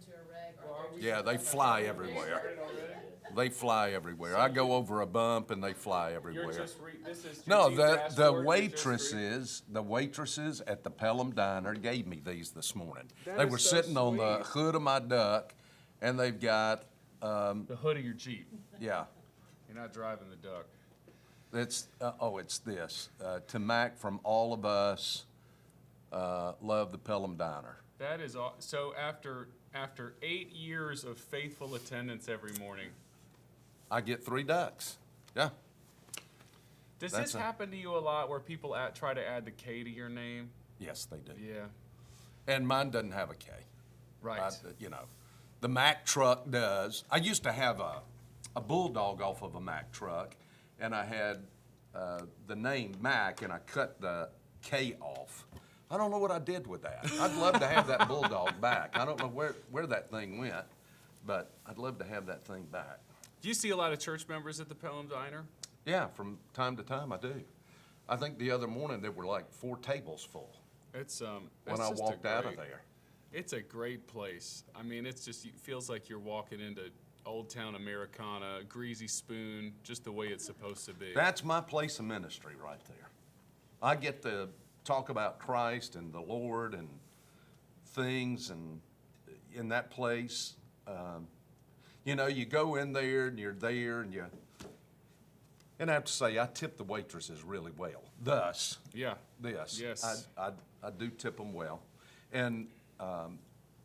into a wreck. Yeah, they fly everywhere. They fly everywhere. I go over a bump and they fly everywhere. No, the waitresses at the Pelham Diner gave me these this morning. They were sitting on the hood of my duck, and they've got the hood of your Jeep. Yeah. You're not driving the duck. It's it's this to Mac from all of us. Love the Pelham Diner. That is so. After 8 years of faithful attendance every morning, I get 3 ducks. Yeah. Does this happen to you a lot, where people try to add the K to your name? Yes, they do. Yeah. And mine doesn't have a K. Right. The Mac truck does. I used to have a bulldog off of a Mac truck, and I had the name Mac, and I cut the K off. I don't know what I did with that. I'd love to have that bulldog back. I don't know where that thing went, but I'd love to have that thing back. Do you see a lot of church members at the Pelham Diner? Yeah, from time to time I do. I think the other morning there were like 4 tables full. When I walked out of there. It's a great place. I mean, it feels like you're walking into Old Town Americana, Greasy Spoon, just the way it's supposed to be. That's my place of ministry right there. I get to talk about Christ and the Lord and things, and in that place, you go in there and you're there, and I have to say, I tip the waitresses really well. Yes. I do tip them well. And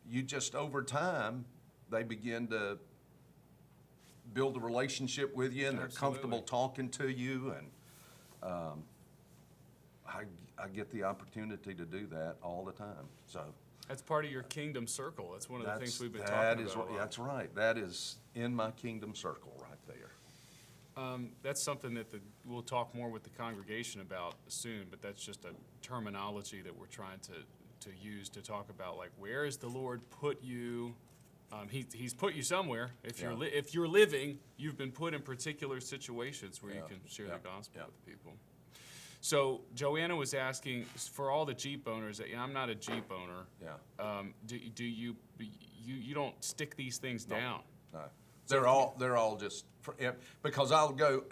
you just, over time, they begin to build a relationship with you, and they're comfortable talking to you, and I get the opportunity to do that all the time. So that's part of your kingdom circle. That's one of the things we've been talking about. That's right. That is in my kingdom circle right there. That's something that we'll talk more with the congregation about soon, but that's just a terminology that we're trying to use to talk about, like, where has the Lord put you? He's put you somewhere. If you're living, you've been put in particular situations where you can share the gospel with people. So Joanna was asking, for all the Jeep owners, I'm not a Jeep owner. Yeah. Do you don't stick these things down? No. They're all just because I'll go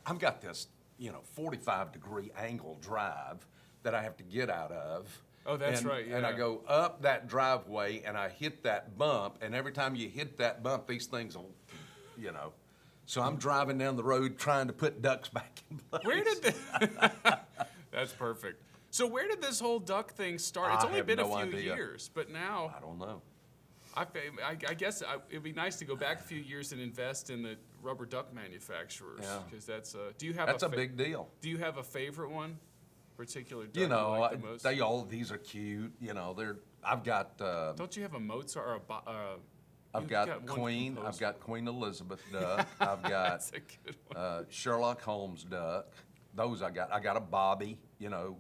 I've got this 45-degree angle drive that I have to get out of. Oh, that's right. Yeah. And I go up that driveway and I hit that bump, and every time you hit that bump, these things will, So I'm driving down the road trying to put ducks back in place. That's perfect. So where did this whole duck thing start? It's only been a few years, but now I don't know. I guess it'd be nice to go back a few years and invest in the rubber duck manufacturers, because that's a big deal. Do you have a favorite one? Particular duck you like the most? These are cute. I've got. Don't you have a Mozart or a? I've got Queen. I've got Queen Elizabeth duck. I've got That's a good one. Sherlock Holmes duck. Those I got. I got a Bobby. London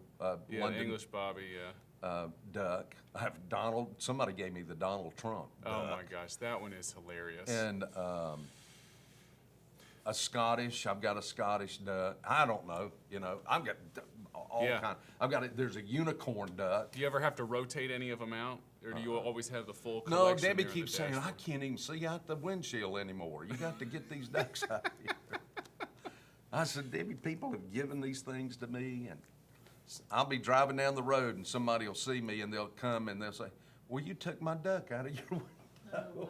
English Bobby. Yeah. Duck. I have Donald. Somebody gave me the Donald Trump duck. Oh my gosh, that one is hilarious. And a Scottish. I've got a Scottish duck. I don't know. I've got all kind. I've got there's a unicorn duck. Do you ever have to rotate any of them out, or do you always have the full collection? No, Debbie keeps saying, I can't even see out the windshield anymore. You got to get these ducks out here. I said, Debbie, people have given these things to me, and I'll be driving down the road, and somebody will see me, and they'll come and they'll say, well, you took my duck out of your window.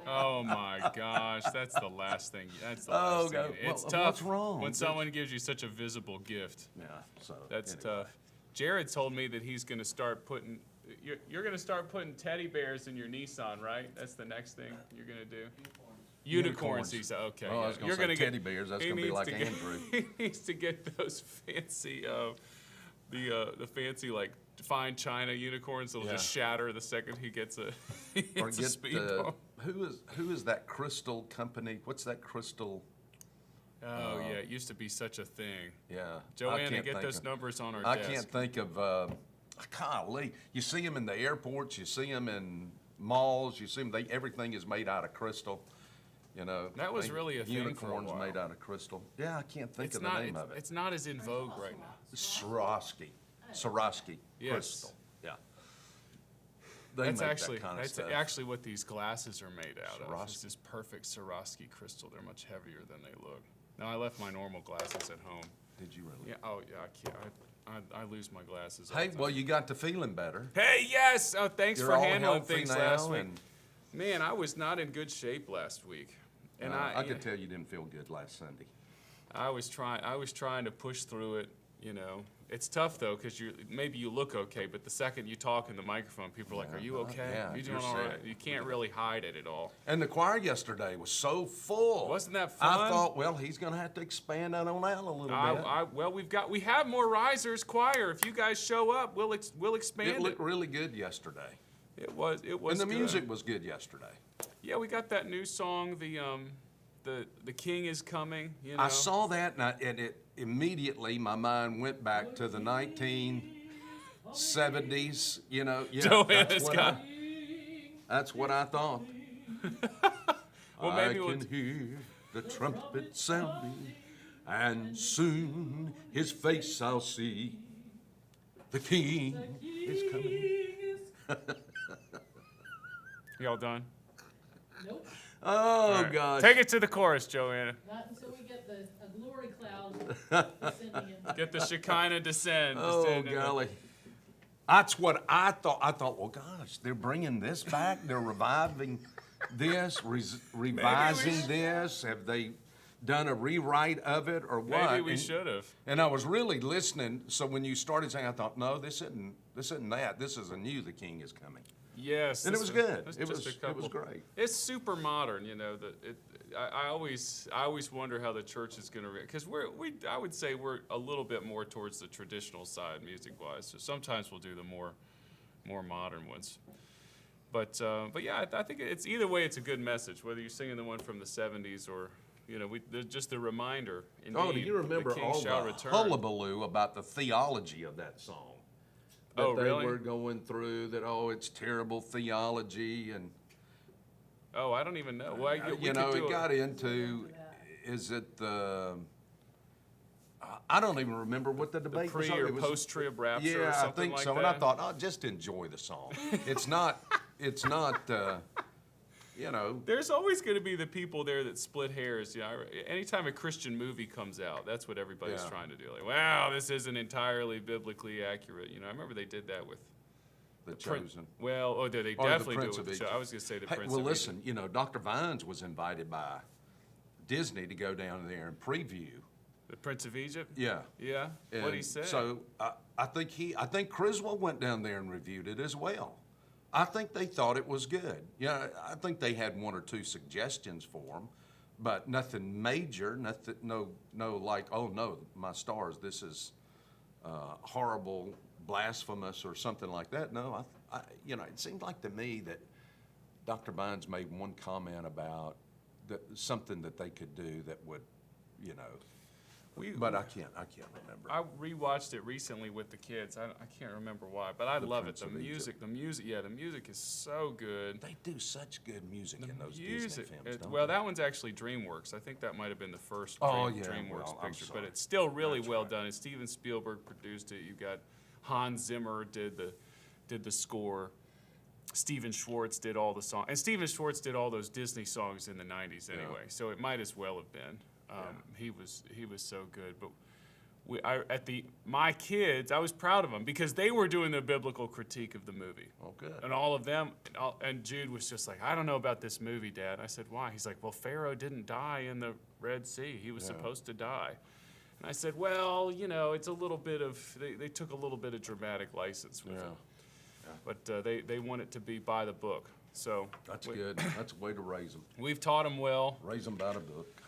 Oh my gosh, that's the last thing. That's the last thing. It's tough. What's wrong? When someone gives you such a visible gift. Yeah, so that's tough. Jared told me that he's going to start putting. You're going to start putting teddy bears in your Nissan, right? That's the next thing you're going to do. Unicorns. He said, okay. Oh, I was going to say teddy bears. That's going to be like Andrew. He needs to get those fancy, the fancy like fine china unicorns that'll just shatter the second he gets a speed bump. Who is that crystal company? What's that crystal? Oh, yeah, it used to be such a thing. Yeah. Joanna, get those numbers on our desk. I can't think of, golly, you see them in the airports, you see them in malls, you see them, everything is made out of crystal. That was really a thing for a while. Unicorns made out of crystal. Yeah, I can't think of the name of it. It's not as in vogue right now. Swarovski Yes. crystal. Yeah. They That's make actually that kind of that's stuff. actually what these glasses are made out of. It's Swarovski. this perfect Swarovski crystal. They're much heavier than they look. Now I left my normal glasses at home. Did you really? Yeah. Oh yeah. I can't. I lose my glasses. all Hey, the time. well, you got to feeling better. Hey, yes. Oh, thanks You're for all handling healthy things now, last week. and Man, I was not in good shape last week, and I could tell you didn't feel good last Sunday. I was trying to push through it. You know, it's tough though because maybe you look okay, but the second you talk in the microphone, people are like, "Are you okay? Yeah, you you're doing all right?" sick. You can't really hide it at all. And the choir yesterday was so full. Wasn't that I fun? thought, well, he's going to have to expand out on that a little bit. Well, we have more risers choir. If you guys show up, we'll expand It it. looked really good yesterday. It was And the good. music was good yesterday. Yeah, we got that new song. The King is coming. You know. I saw that, and it immediately my mind went back to the 1970s. You know, yeah, Joanna's got. that's what I thought. Well, I maybe we'll can hear the trumpet sounding, and soon his face I'll see. The King is coming. Y'all done? Nope, Oh, All right. gosh. Take it to the chorus, Joanna. not until we get a glory cloud descending in. Get the Shekinah descend. Oh, descend in the- golly. That's what I thought. I thought, well, gosh, they're bringing this back. They're reviving this, revising this. Have they done a rewrite of it or what? Maybe we And- should have. And I was really listening. So when you started saying, I thought, no, this isn't that. This is a new The King is coming. Yes. And it this was is- good. this It just was a couple- great. It's super modern, you know. I always wonder how the church is going to react because I would say we're a little bit more towards the traditional side music-wise. So sometimes we'll do the more modern ones. But yeah, I think it's either way. It's a good message, whether you're singing the one from the '70s or just the reminder. Indeed, Oh, do you remember the King all shall the return. hullabaloo about the theology of that song? That Oh, they really? were going through that, it's terrible theology and Oh, I don't even know. Well, we you could know, do it got into, is it the, I don't even remember what the the debate was. pre on. or It was- post-trib rapture Yeah, or I something think like so. that. And I thought, just enjoy the song. It's not, you know, There's always going to be the people there that split hairs. You know, anytime a Christian movie comes out, that's what everybody's Yeah. trying to do. Like, wow, this isn't entirely biblically accurate. You know, I remember they did that with The Prin- Chosen. Well, they Or the definitely Prince do it of with the show. Egypt. I was going to say the Hey, Prince well, of listen, Egypt. you know, Dr. Vines was invited by Disney to go down there and preview. The Prince of Egypt? Yeah. Yeah? What he And said? So I think Criswell went down there and reviewed it as well. I think they thought it was good. Yeah, I think they had one or two suggestions for him, but nothing major. Nothing. No. Like, oh no, my stars, this is horrible, blasphemous, or something like that. No, it seemed like to me that Dr. Vines made one comment about something that they could do that would, but I can't remember. I rewatched it recently with the kids. I can't remember why, but I The love it. Prince of Egypt. The music is so good. They do such good music in those Disney Music. films, don't Well, they? that one's actually DreamWorks. I think that might have been the first Oh, yeah, DreamWorks well, I'm picture, but sorry. it's still really That's well right. done. And Steven Spielberg produced it. You got Hans Zimmer did the score. Steven Schwartz did all the songs, and Steven Schwartz did all those Disney songs in the '90s anyway. So it might as well have been. He was so good, but. My kids, I was proud of them because they were doing the biblical critique of the movie. Oh, good. And all of them, and Jude was just like, I don't know about this movie, Dad. I said, why? He's like, well, Pharaoh didn't die in the Red Sea. He was supposed to die. And I said, well, it's a little bit of, they took a little bit of dramatic license with it. But they want it to be by the book. So That's good. That's a way to raise them. we've taught them well. Raise them by the book.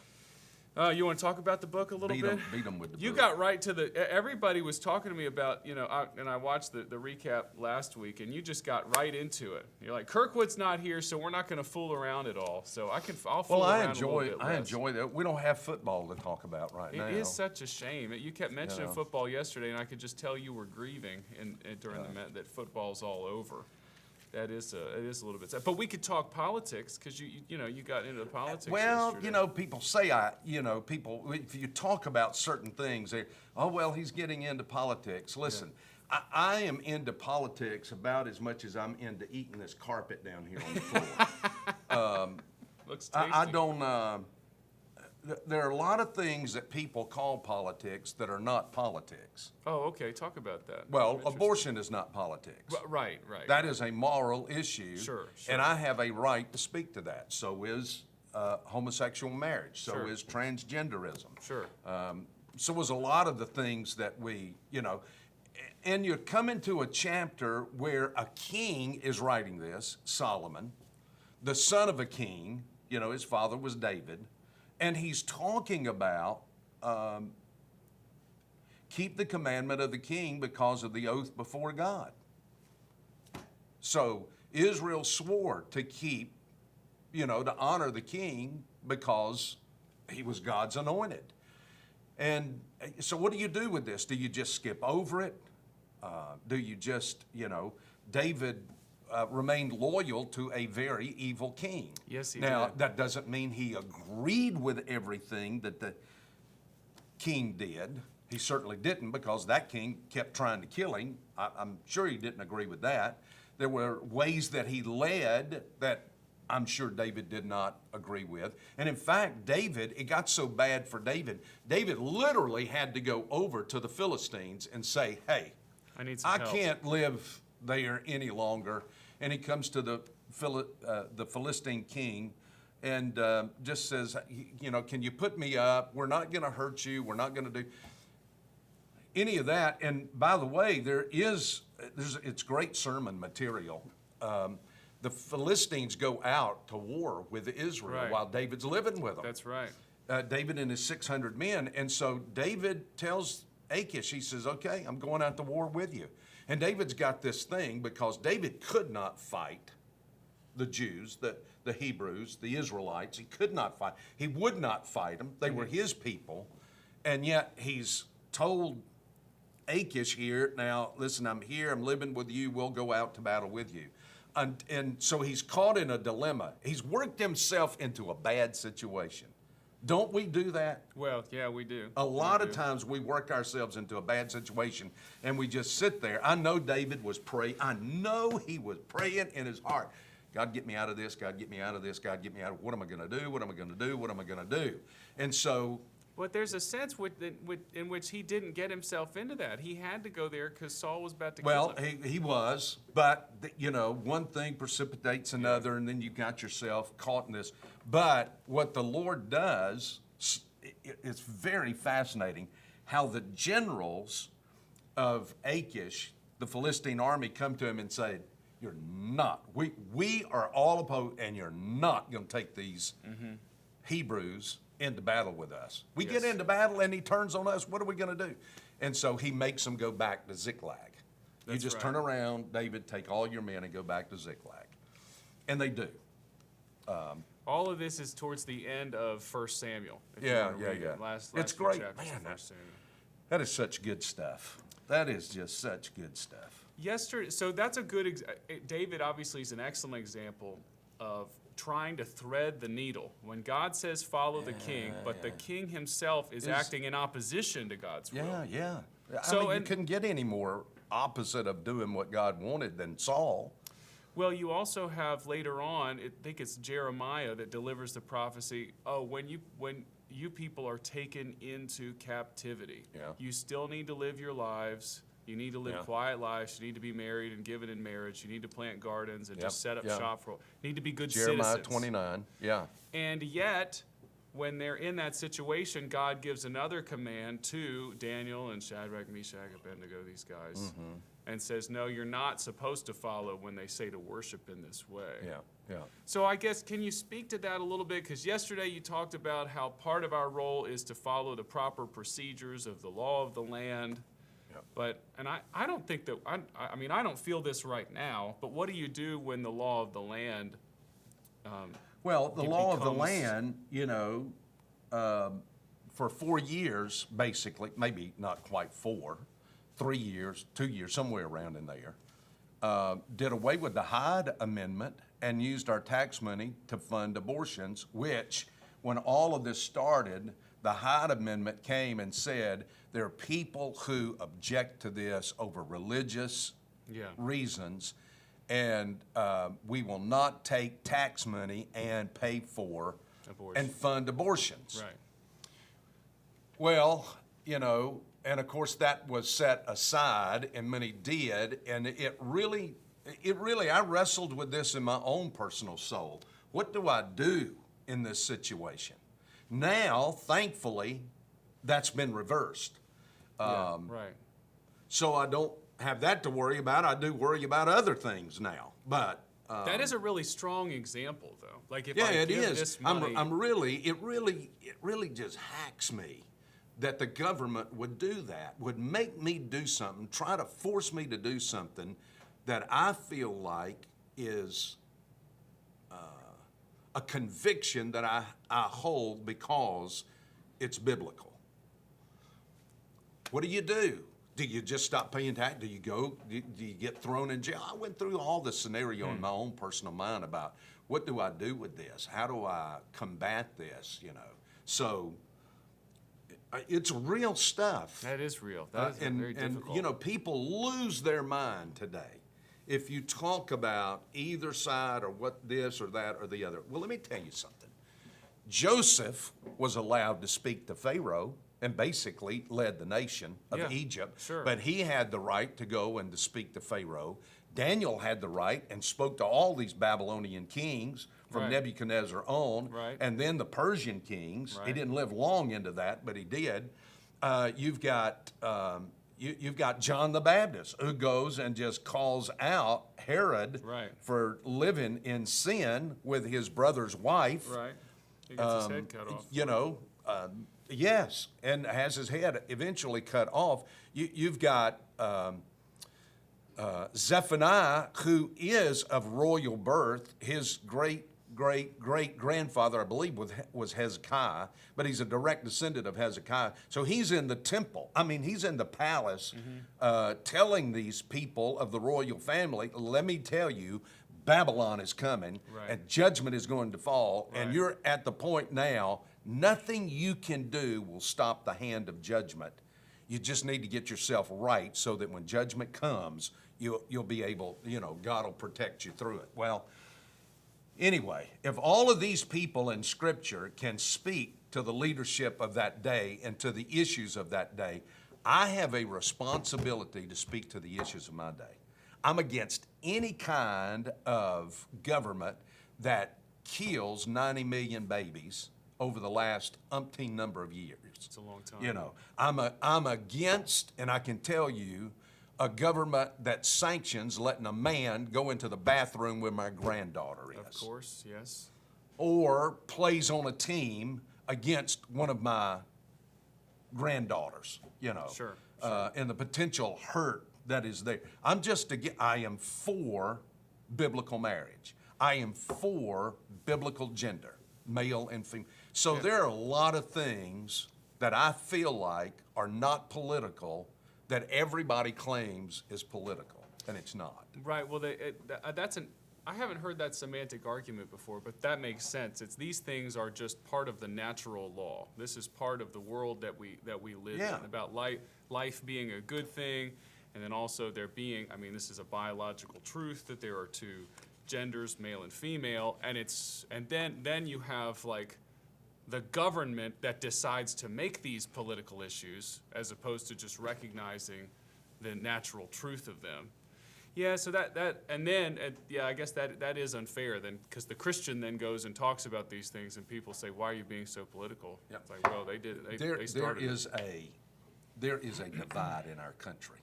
You want to talk about the book a little bit? Beat them with the You book. got right to everybody was talking to me about, and I watched the recap last week, and you just got right into it. You're like, Kirkwood's not here, so we're not going to fool around at all. So I'll fool Well, around a little bit I less. enjoy that. We don't have football to talk about right now. It is such a shame. You kept mentioning Yeah. football yesterday, and I could just tell you were grieving during that football's all over. It is a little bit sad. But we could talk politics because you got into the politics Well, yesterday. people say if you talk about certain things, they, oh, well, he's getting into politics. Listen, I am into politics about as much as I'm into eating this carpet down here on the floor. Looks tasty. I don't. There are a lot of things that people call politics that are not politics. Oh, okay. Talk about that. Well, I'm interested. abortion is not politics. Right. That is a moral issue. Sure. And I have a right to speak to that. So is homosexual marriage. So Sure. is transgenderism. Sure. So is a lot of the things that we, and you come into a chapter where a king is writing this, Solomon, the son of a king, his father was David, and he's talking about keep the commandment of the king because of the oath before God. So Israel swore to keep, to honor the king because he was God's anointed. And so what do you do with this? Do you just skip over it? Do you just, David remained loyal to a very evil king. Yes, he Now, did. that doesn't mean he agreed with everything that the king did. He certainly didn't, because that king kept trying to kill him. I'm sure he didn't agree with that. There were ways that he led that I'm sure David did not agree with. And in fact, it got so bad for David, David literally had to go over to the Philistines and say, hey, I need some I help. can't live there any longer. And he comes to the Philistine king and just says, can you put me up? We're not going to hurt you. We're not going to do any of that. And by the way, it's great sermon material. The Philistines go out to war with Israel Right. while David's living with them. That's right. David and his 600 men. And so David tells Achish, he says, okay, I'm going out to war with you. And David's got this thing because David could not fight the Jews, the Hebrews, the Israelites. He could not fight. He would not fight them. They were his people. And yet he's told Achish here, now listen, I'm here, I'm living with you, we'll go out to battle with you. And so he's caught in a dilemma. He's worked himself into a bad situation. Don't we do that? Well, yeah, we do. A lot of times we work ourselves into a bad situation and we just sit there. I know David was praying. I know he was praying in his heart. God, get me out of this. God, get me out of this. God, get me out of, what am I going to do? What am I going to do? What am I going to do? And so, But there's a sense in which he didn't get himself into that. He had to go there because Saul was about to kill him. he was, but one thing precipitates another, and then you got yourself caught in this. But what the Lord does, it's very fascinating how the generals of Achish, the Philistine army, come to him and say, "You're not. We are all opposed, and you're not going to take these Hebrews into battle with us. We Yes. get into battle and he turns on us. What are we going to do?" And so he makes them go back to Ziklag. You That's just right. turn around, David, take all your men and go back to Ziklag. And they do. All of this is towards the end of 1 Samuel. if you Yeah, wanna yeah, read yeah. it. Last It's few great. chapters of Man, 1 Samuel. That is such good stuff. That is just such good stuff. Yesterday, so that's a good. David obviously is an excellent example of trying to thread the needle. When God says follow the king, but the king himself is acting in opposition to God's will. Yeah. So, you and- couldn't get any more opposite of doing what God wanted than Saul. Well, you also have later on, I think it's Jeremiah that delivers the prophecy. Oh, when you people are taken into captivity, Yeah. you still need to live your lives. You need to live Yeah. quiet lives. You need to be married and given in marriage. You need to plant gardens and Yep, just set up yeah. shop for. You need to be good Jeremiah citizens. 29. Yeah. And yet, when they're in that situation, God gives another command to Daniel and Shadrach, Meshach, Abednego, these guys, Mm-hmm. and says, no, you're not supposed to follow when they say to worship in this way. Yeah. So I guess, can you speak to that a little bit? Because yesterday you talked about how part of our role is to follow the proper procedures of the law of the land. Yep. But, and I don't think that, I mean, I don't feel this right now, but what do you do when the law of the land Well, the It law of the becomes- land, for 4 years, basically, maybe not quite 4, 3 years, 2 years, somewhere around in there, did away with the Hyde Amendment and used our tax money to fund abortions, which, when all of this started, the Hyde Amendment came and said there are people who object to this over religious reasons, and we will not take tax money and pay for and fund abortions. Right. Well, you know, and of course that was set aside, and many did, and it really, I wrestled with this in my own personal soul. What do I do in this situation? Now, thankfully, that's been reversed. Right. So I don't have that to worry about. I do worry about other things now. But that is a really strong example, though. Like if yeah, I it give is. this money, It really just hacks me that the government would do that, would make me do something, try to force me to do something that I feel like is a conviction that I hold because it's biblical. What do you do? Do you just stop paying tax? Do you go? Do you get thrown in jail? I went through all the scenario in my own personal mind about what do I do with this? How do I combat this? You know, so it's real stuff. that is real. That is very difficult. And you know, people lose their mind today if you talk about either side or what this or that or the other. Well, let me tell you something. Joseph was allowed to speak to Pharaoh and basically led the nation of Egypt. Sure. But he had the right to go and to speak to Pharaoh. Daniel had the right and spoke to all these Babylonian kings from Right. Nebuchadnezzar on, Right. and then the Persian kings. He Right. didn't live long into that, but he did. You've got John the Baptist, who goes and just calls out Herod Right. for living in sin with his brother's wife. Right. He gets his head cut off. You know, yes, and has his head eventually cut off. You've got Zephaniah, who is of royal birth. His great-great-great-grandfather, I believe, was Hezekiah, but he's a direct descendant of Hezekiah. So he's in the temple. I mean, he's in the palace telling these people of the royal family, let me tell you, Babylon is coming, Right. and judgment is going to fall, and Right. you're at the point now, nothing you can do will stop the hand of judgment. You just need to get yourself right so that when judgment comes, you'll be able, you know, God will protect you through it. Well, anyway, if all of these people in Scripture can speak to the leadership of that day and to the issues of that day, I have a responsibility to speak to the issues of my day. I'm against any kind of government that kills 90 million babies over the last umpteen number of years. It's a long time. You know, I'm against, and I can tell you, a government that sanctions letting a man go into the bathroom where my granddaughter is. Of course, yes. Or plays on a team against one of my granddaughters, you know. Sure. And the potential hurt that is there. I am for biblical marriage. I am for biblical gender, male and female. So there are a lot of things that I feel like are not political that everybody claims is political, and it's not. Right. Well, I haven't heard that semantic argument before, but that makes sense. It's these things are just part of the natural law. This is part of the world that we live Yeah. in. About life being a good thing, and then also there being. I mean, this is a biological truth that there are two genders, male and female, and then you have like the government that decides to make these political issues as opposed to just recognizing the natural truth of them. Yeah, so I guess that is unfair then, because the Christian then goes and talks about these things, and people say, "Why are you being so political?" Yep. It's like, well, they did. They started. There is a divide in our country,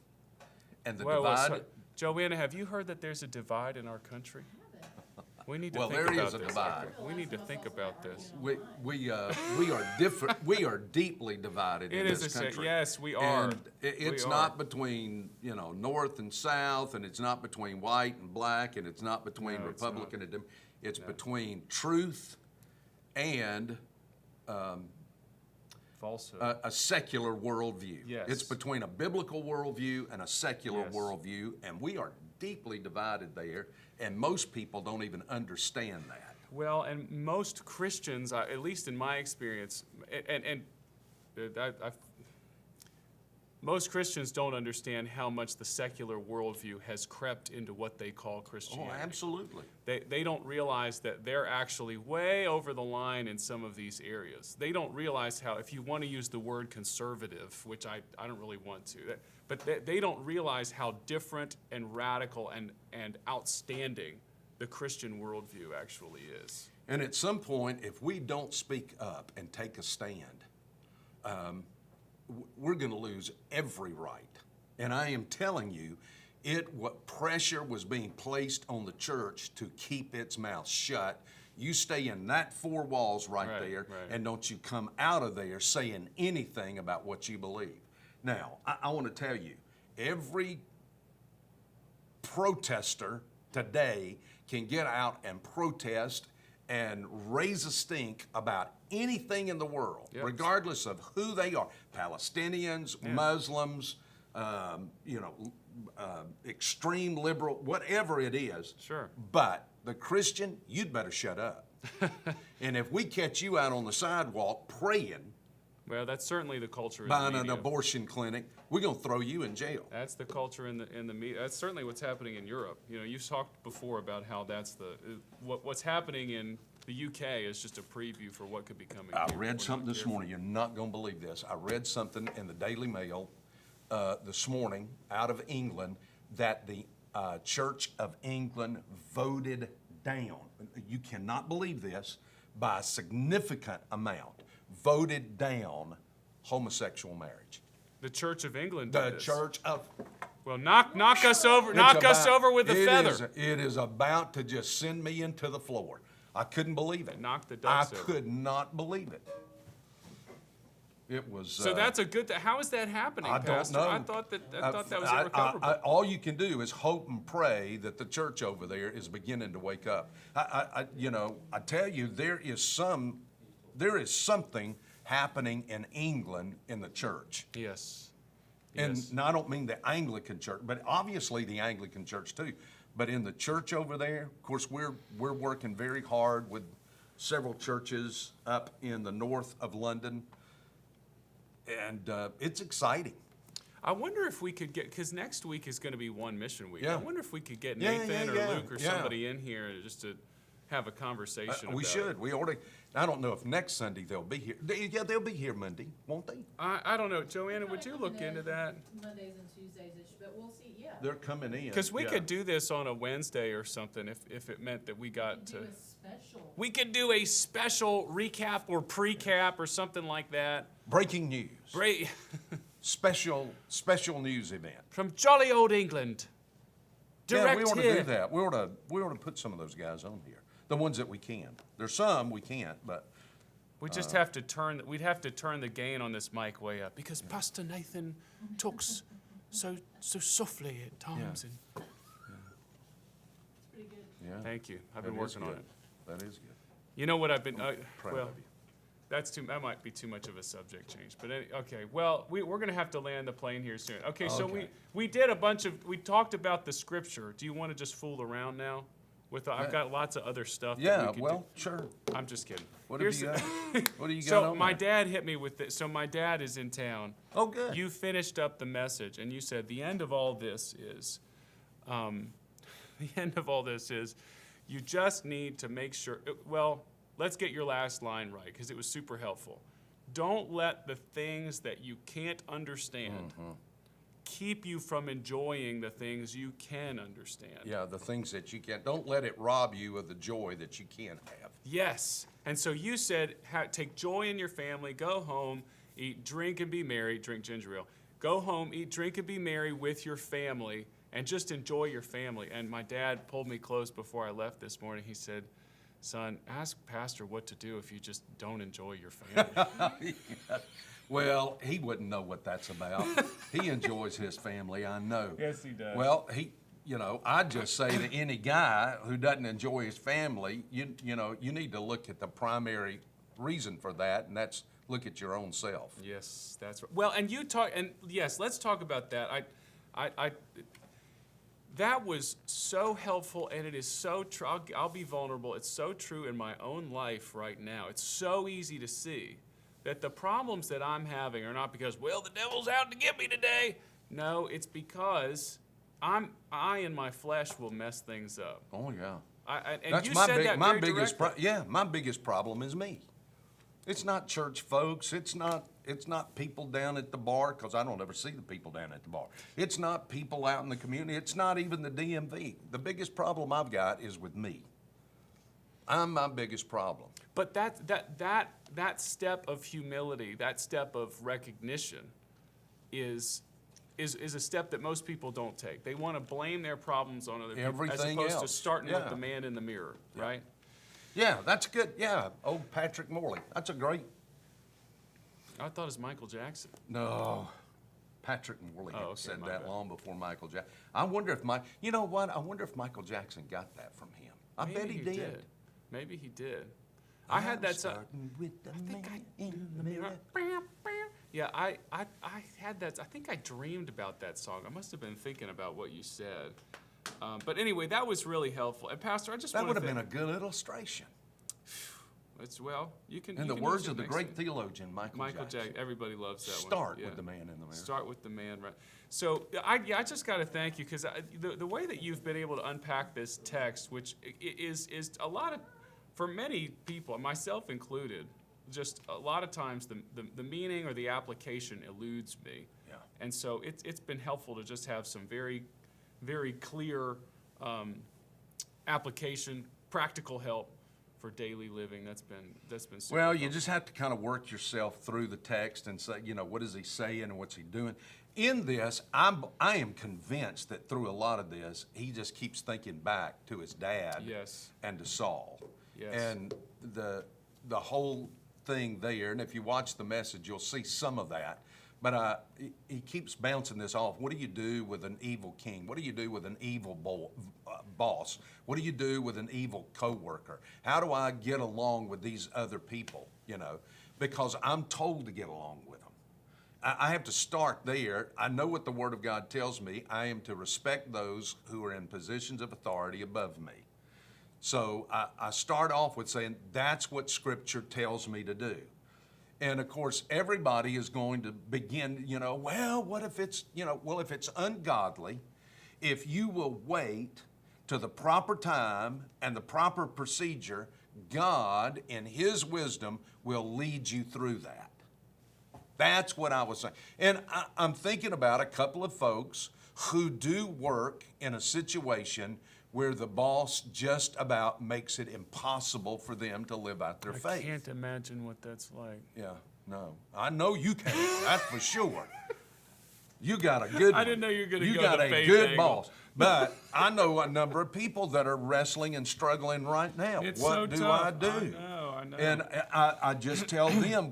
and the Well, divide. so, Joanna, have you heard that there's a divide in our country? We need to Well, think there about is a this. divide. We need to think about this. We are different. We are deeply divided in It is this a country. yes, we are. And it's We not are. between north and south, and it's not between white and black, and it's not between No, it's Republican and Democrat. It's between truth and Falsehood. a secular worldview. Yes. It's between a biblical worldview and a secular Yes. worldview, and we are deeply divided there, and most people don't even understand that. Well, and most Christians, at least in my experience, and Most Christians don't understand how much the secular worldview has crept into what they call Christianity. Oh, absolutely. They don't realize that they're actually way over the line in some of these areas. They don't realize how, if you want to use the word conservative, which I don't really want to, but they don't realize how different and radical and outstanding the Christian worldview actually is. And at some point, if we don't speak up and take a stand, we're going to lose every right. And I am telling you, what pressure was being placed on the church to keep its mouth shut. You stay in that four walls right there, and don't you come out of there saying anything about what you believe. Now, I want to tell you, every protester today can get out and protest and raise a stink about anything in the world, regardless of who they are. Palestinians, Muslims, extreme liberal, whatever it is. Sure. But the Christian, you'd better shut up. And if we catch you out on the sidewalk praying, well, that's certainly the culture in by the an media. Abortion clinic, we're going to throw you in jail. That's the culture in the media. That's certainly what's happening in Europe. You know, you've talked before about how that's what's happening in the UK is just a preview for what could be coming. I read something this morning. You're not going to believe this. I read something in the Daily Mail this morning out of England that the Church of England voted down. You cannot believe this, by a significant amount, voted down homosexual marriage. The Church of England did The this. Church of... Well, knock us over with a feather. It is about to just send me into the floor. I couldn't believe it. Knock the I dust over. could not believe it. It was... So that's a good thing. How is that happening, I don't Pastor? know. I thought that was irrecoverable. All you can do is hope and pray that the church over there is beginning to wake up. I tell you, there is something happening in England in the church. Yes. And Yes. I don't mean the Anglican church, but obviously the Anglican church too. But in the church over there, of course, we're working very hard with several churches up in the north of London, and it's exciting. I wonder if we could get, because next week is going to be One Mission Week. Yeah. I wonder if we could get Yeah, Nathan or yeah, Luke or yeah. somebody in here just to have a conversation We about should. it. We already. I don't know if next Sunday they'll be here. Yeah, they'll be here Monday, won't they? I don't know. Joanna, would you look into that? Mondays and Tuesdays-ish, but we'll see, yeah. They're coming in. Because we yeah. could do this on a Wednesday or something if it meant that we got Do to. a special. We could do a special recap or pre-cap or something like that. Breaking news. Great. Special news event. From jolly old England. Direct Yeah, we ought to here. do that. We ought to put some of those guys on here. The ones that we can. There's some we can't, but We just have to we'd have to turn the gain on this mic way up because Pastor Nathan talks so softly at times. Yeah. And It's pretty good. yeah. thank you. I've been that is working on good. it. That is good. You know what I've been, Proud well, of you. that might be too much of a subject change, but okay. Well, we're gonna have to land the plane here soon. Okay, so Okay. we talked about the scripture. Do you want to just fool around now? I've got lots of other stuff. that Yeah, we could well, sure. do. I'm just kidding. What have you got? What do you got So on my there? dad hit me with this. So my dad is in town. Oh, good. You finished up the message, and you said the end of all this is, you just need to make sure. Well, let's get your last line right because it was super helpful. Don't let the things that you can't understand keep you from enjoying the things you can understand. Yeah, the things that you can't. Don't let it rob you of the joy that you can have. Yes. And so you said, take joy in your family, go home, eat, drink, and be merry. Drink ginger ale. Go home, eat, drink, and be merry with your family, and just enjoy your family. And my dad pulled me close before I left this morning. He said, son, ask Pastor what to do if you just don't enjoy your family. Well, he wouldn't know what that's about. He enjoys his family, I know. Yes, he does. Well, I'd just say to any guy who doesn't enjoy his family, you need to look at the primary reason for that, and that's look at your own self. Yes, that's right. Well, and yes, let's talk about that. That was so helpful, and it is so true. I'll be vulnerable. It's so true in my own life right now. It's so easy to see that the problems that I'm having are not because, well, the devil's out to get me today. No, it's because I in my flesh will mess things up. Oh yeah. And That's you my said that my very biggest directly. my biggest problem is me. It's not church folks. It's not people down at the bar, because I don't ever see the people down at the bar. It's not people out in the community. It's not even the DMV. The biggest problem I've got is with me. I'm my biggest problem. But that step of humility, that step of recognition, is a step that most people don't take. They want to blame their problems on other people, Everything as opposed to else. starting with Yeah. the man in the mirror, right? Yeah, that's good. Yeah, old Patrick Morley. That's a great. I thought it was Michael Jackson. No, Patrick Morley had Oh, okay, said my that bad. long before Michael Jackson. I wonder if you know what? I wonder if Michael Jackson got that from him. I bet he did. Maybe he did. I had that song. Starting with the think man in the mirror. Yeah, I had that. I think I dreamed about that song. I must have been thinking about what you said. But anyway, that was really helpful. And Pastor, I just That want would to have been a good illustration. you can. In you the can words use it of the next great time. theologian Michael Jackson. Everybody loves that one. Start Yeah. with the man in the mirror. Start with the man, right? So I just got to thank you, because the way that you've been able to unpack this text, which is a lot of, for many people, myself included, just a lot of times the meaning or the application eludes me. Yeah. And so it's been helpful to just have some very, very clear application, practical help for daily living. That's been super Well, you helpful. just have to kind of work yourself through the text and say, what is he saying and what's he doing? In this, I am convinced that through a lot of this, he just keeps thinking back to his dad Yes. and to Saul. Yes. And the whole thing there, and if you watch the message, you'll see some of that. But he keeps bouncing this off. What do you do with an evil king? What do you do with an evil boss? What do you do with an evil coworker? How do I get along with these other people? Because I'm told to get along with them. I have to start there. I know what the Word of God tells me. I am to respect those who are in positions of authority above me. So I start off with saying that's what Scripture tells me to do. And of course, everybody is going to begin, well, what if it's, if it's ungodly, if you will wait to the proper time and the proper procedure, God, in His wisdom, will lead you through that. That's what I was saying. And I'm thinking about a couple of folks who do work in a situation where the boss just about makes it impossible for them to live out their I faith. can't imagine what that's like. Yeah, no. I know you can't, that's for sure. You got a good one. I didn't know you were gonna You go got the a faith good angle. boss. But I know a number of people that are wrestling and struggling right now. It's What so do tough. I do? I know. And I just tell them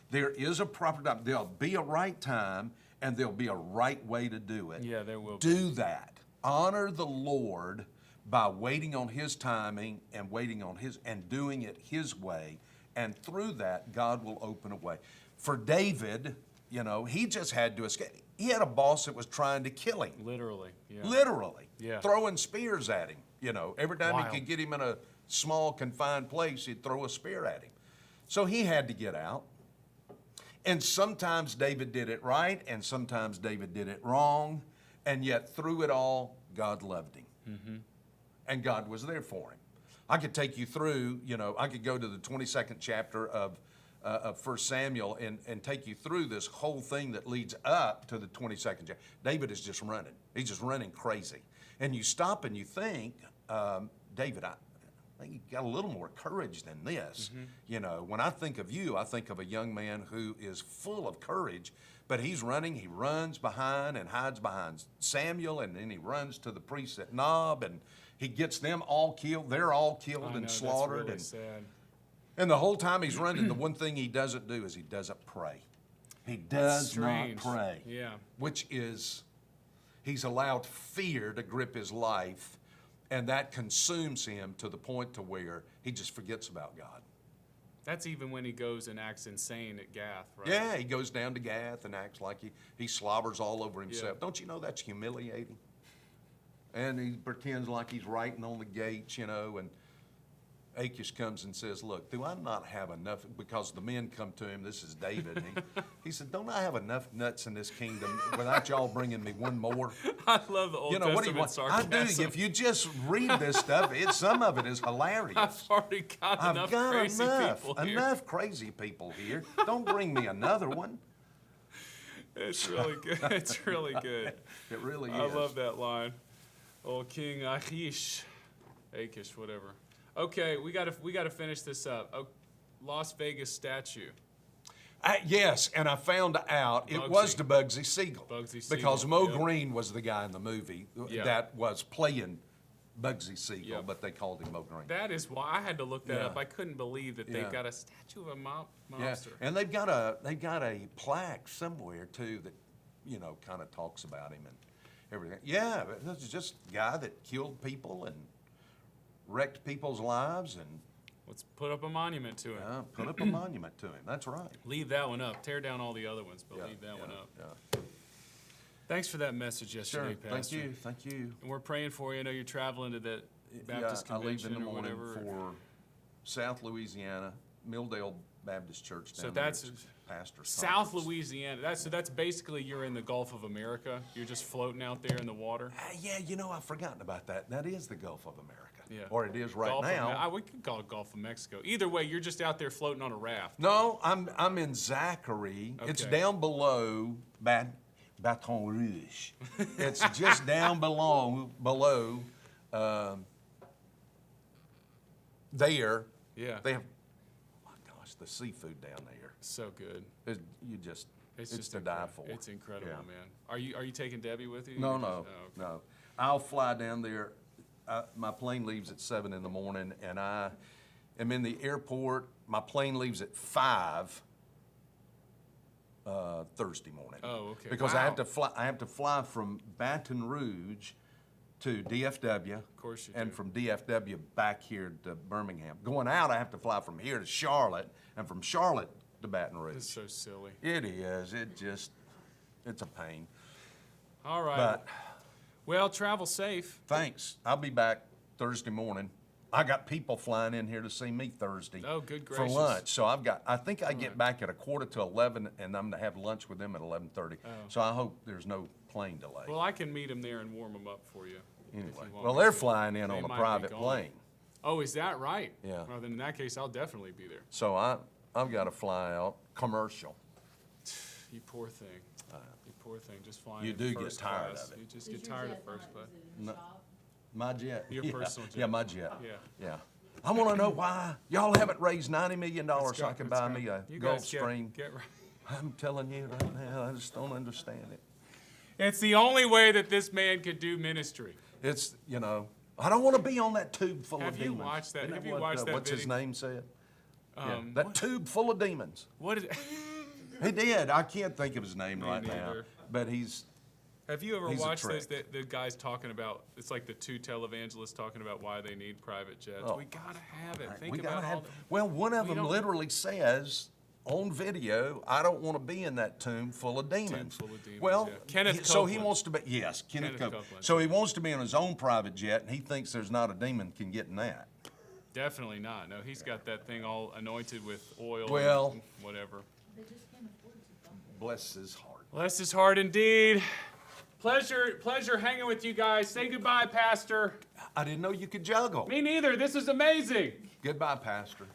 there is a proper time. There'll be a right time and there'll be a right way to do it. Yeah, there will be. Do that. Honor the Lord by waiting on His timing and waiting on and doing it His way. And through that, God will open a way. For David, he just had to escape. He had a boss that was trying to kill him. Literally, yeah. Literally. Yeah. Throwing spears at him. Every time Wild. he could get him in a small confined place, he'd throw a spear at him. So he had to get out. And sometimes David did it right, and sometimes David did it wrong. And yet through it all, God loved him. Mm-hmm. And God was there for him. I could take you through, I could go to the 22nd chapter of 1 Samuel and take you through this whole thing that leads up to the 22nd chapter. David is just running. He's just running crazy. And you stop and you think, David, I think you got a little more courage than this. Mm-hmm. When I think of you, I think of a young man who is full of courage, but he's running. He runs behind and hides behind Samuel, and then he runs to the priests at Nob, and he gets them all killed. They're all killed and slaughtered. That's really sad. And the whole time he's running, the one thing he doesn't do is he doesn't pray. He does not Strange. pray. Yeah. Which is, he's allowed fear to grip his life, and that consumes him to the point to where he just forgets about God. That's even when he goes and acts insane at Gath, right? Yeah, he goes down to Gath and acts like he slobbers all over himself. Yeah. Don't you know that's humiliating? And he pretends like he's writing on the gates, and Achish comes and says, look, do I not have enough? Because the men come to him, this is David, and he said, don't I have enough nuts in this kingdom without y'all bringing me one more? I love the Old You know, what do Testament you want? sarcasm. I do. If you just read this stuff, some of it is hilarious. I've already got I've enough got crazy people here. enough crazy people here. Don't bring me another one. It's really good. It's really good. It really is. I love that line. Oh, King Achish, whatever. Okay, we gotta finish this up. Oh, Las Vegas statue. Yes, and I found out it Bugsy. was the Bugsy Siegel. Bugsy Siegel, Because Mo yep. Green was the guy in the movie Yeah. that was playing Bugsy Siegel, Yep. but they called him Mo Green. That is why I had to look that Yeah. up. I couldn't believe that Yeah. they've got a statue of a Yeah, mobster. and they've got a plaque somewhere too that, you know, kind of talks about him and everything. Yeah, but this is just a guy that killed people and wrecked people's lives and Let's put up a monument to him. put up a monument to him. That's right. Leave that one up. Tear down all the other ones, but leave that one up. Yeah. Thanks for that message Sure. yesterday, Pastor. Thank you. And we're praying for you. I know you're traveling to that Baptist I leave in convention the or morning whatever. for South Louisiana, Milldale Baptist Church down So there. that's It's Pastor's South Conference. Louisiana. So that's basically you're in the Gulf of America. You're just floating out there in the water. Yeah, you know, I've forgotten about that. That is the Gulf of America. Yeah. Or it is right Gulf now. we could call it Gulf of Mexico. Either way, you're just out there floating on a raft. No, I'm in Zachary. It's Okay. down below Baton Rouge. It's just down below there. Yeah. They have, oh my gosh, the seafood down there. So good. It's just to die for. It's incredible, Yeah. man. Are you taking Debbie with you? No, You're no, just- oh, okay. no. I'll fly down there. My plane leaves at 7 in the morning, and I am in the airport. My plane leaves at 5 Thursday morning. Oh, okay. Because Wow. I have to fly from Baton Rouge to DFW. Of course you And do. from DFW back here to Birmingham. Going out, I have to fly from here to Charlotte, and from Charlotte to Baton Rouge. It's so silly. It is. It's a pain. All right. But Well, travel safe. thanks. I'll be back Thursday morning. I got people flying in here to see me Thursday. Oh, good For gracious. lunch. So I think I get back at 11:15, and I'm gonna have lunch with them at 11:30. Oh. So I hope there's no plane delay. Well, I can meet them there and warm them up for you. if Anyway, you want well, me they're to. flying in They on a might be private gone. plane. Oh, is that right? Yeah. Well, then in that case, I'll definitely be there. So I've got to fly out commercial. You poor thing. You poor thing. Just flying You in do get first tired class. of it. You just Is get your tired jet of first not- class. is it in No. the shop? My jet. Your Yeah. personal jet. Yeah, my jet. Yeah. Yeah. I want to know why y'all haven't raised $90 million so I can buy me a You guys Gulfstream. get right. I'm telling you right now, I just don't understand it. It's the only way that this man could do ministry. It's, I don't want to be on that tube full Have of you demons. watched that? Isn't Have you what, watched that What's his video? name said? Yeah, that What- tube full of demons. What is? He did. I can't think of his name Me right now. neither. But he's, Have you ever He's a watched those? trick. The guys talking about. It's like the two televangelists talking about why they need private jets. Oh. We gotta have it. we Think gotta about all have, the. well, one of we them don't- literally says on video, I don't want to be in that tomb full of demons. full of demons, Well, yeah. Kenneth so he Copeland. wants to be, yes, Kenneth Kenneth Copeland. Copeland. So he wants to be on his own private jet, and he thinks there's not a demon can get in that. Definitely not. No, he's got that thing all anointed with oil. Well- and whatever. They just can't afford to dump it. Bless his heart. Bless his heart indeed. Pleasure hanging with you guys. Say goodbye, Pastor. I didn't know you could juggle. Me neither. This is amazing. Goodbye, Pastor.